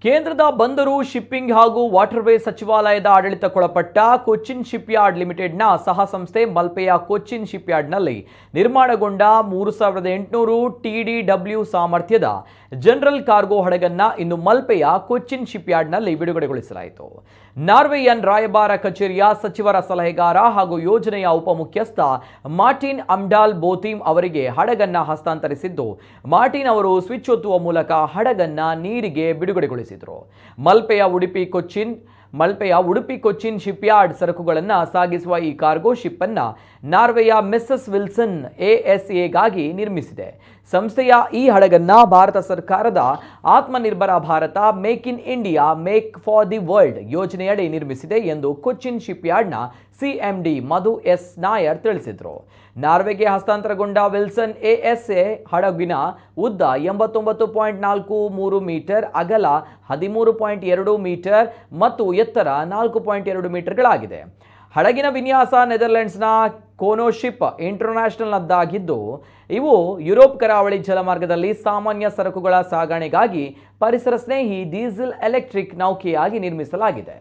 ಕೇಂದ್ರದ ಬಂದರು ಶಿಪ್ಪಿಂಗ್ ಹಾಗೂ ವಾಟರ್ವೇ ಸಚಿವಾಲಯದ ಆಡಳಿತಕ್ಕೊಳಪಟ್ಟ ಕೊಚ್ಚಿನ್ ಶಿಪ್ಯಾರ್ಡ್ ಲಿಮಿಟೆಡ್ನ ಸಹ ಸಂಸ್ಥೆ ಮಲ್ಪೆಯ ಕೊಚ್ಚಿನ್ ಶಿಪ್ಯಾರ್ಡ್ನಲ್ಲಿ ನಿರ್ಮಾಣಗೊಂಡ 3800 TDW ಸಾಮರ್ಥ್ಯದ ಜನರಲ್ ಕಾರ್ಗೋ ಹಡಗನ್ನ ಇಂದು ಮಲ್ಪೆಯ ಕೊಚ್ಚಿನ್ ಶಿಪ್ಯಾರ್ಡ್ನಲ್ಲಿ ಬಿಡುಗಡೆಗೊಳಿಸಲಾಯಿತು. ನಾರ್ವೆಯನ್ ರಾಯಭಾರ ಕಚೇರಿಯ ಸಚಿವರ ಸಲಹೆಗಾರ ಹಾಗೂ ಯೋಜನೆಯ ಉಪಮುಖ್ಯಸ್ಥ ಮಾರ್ಟಿನ್ ಅಮ್ಡಾಲ್ ಬೋಥೀಮ್ ಅವರಿಗೆ ಹಡಗನ್ನ ಹಸ್ತಾಂತರಿಸಿದ್ದು, ಮಾರ್ಟಿನ್ ಅವರು ಸ್ವಿಚ್ ಒತ್ತುವ ಮೂಲಕ ಹಡಗನ್ನ ನೀರಿಗೆ ಬಿಡುಗಡೆಗೊಳಿಸಿದರು. ಮಲ್ಪೆಯ ಉಡುಪಿ ಕೊಚ್ಚಿನ್ ಶಿಪ್ಯಾರ್ಡ್ ಸರಕುಗಳನ್ನು ಸಾಗಿಸುವ ಈ ಕಾರ್ಗೋ ಶಿಪ್ ಅನ್ನ ನಾರ್ವೆಯ ಮೆಸ್ಸಸ್ ವಿಲ್ಸನ್ ASAಗಾಗಿ ನಿರ್ಮಿಸಿದೆ. ಸಂಸ್ಥೆಯ ಈ ಹಡಗನ್ನ ಭಾರತ ಸರ್ಕಾರದ Atmanirbhar Bharat make in India make for the world ಯೋಜನೆಯಡಿ ನಿರ್ಮಿಸಿದೆ ಎಂದು ಕೊಚ್ಚಿನ್ ಶಿಪ್ಯಾರ್ಡ್ನ CMD ಮಧು ಎಸ್ ನಾಯರ್ ತಿಳಿಸಿದರು. ನಾರ್ವೆಗೆ ಹಸ್ತಾಂತರಗೊಂಡ ವಿಲ್ಸನ್ ASA ಹಡಗಿನ ಉದ್ದ 89.43 ಮೀಟರ್, ಅಗಲ 13.2 ಮೀಟರ್ ಮತ್ತು ಎತ್ತರ 4.2 ಮೀಟರ್ಗಳಾಗಿದೆ. ಹಡಗಿನ ವಿನ್ಯಾಸ ನೆದರ್ಲೆಂಡ್ಸ್ನ ಕೋನೋಶಿಪ್ ಇಂಟರ್ನ್ಯಾಷನಲ್ನದ್ದಾಗಿದ್ದು, ಇವು ಯುರೋಪ್ ಕರಾವಳಿ ಜಲಮಾರ್ಗದಲ್ಲಿ ಸಾಮಾನ್ಯ ಸರಕುಗಳ ಸಾಗಣೆಗಾಗಿ ಪರಿಸರ ಸ್ನೇಹಿ ಡೀಸೆಲ್ ಎಲೆಕ್ಟ್ರಿಕ್ ನೌಕೆಯಾಗಿ ನಿರ್ಮಿಸಲಾಗಿದೆ.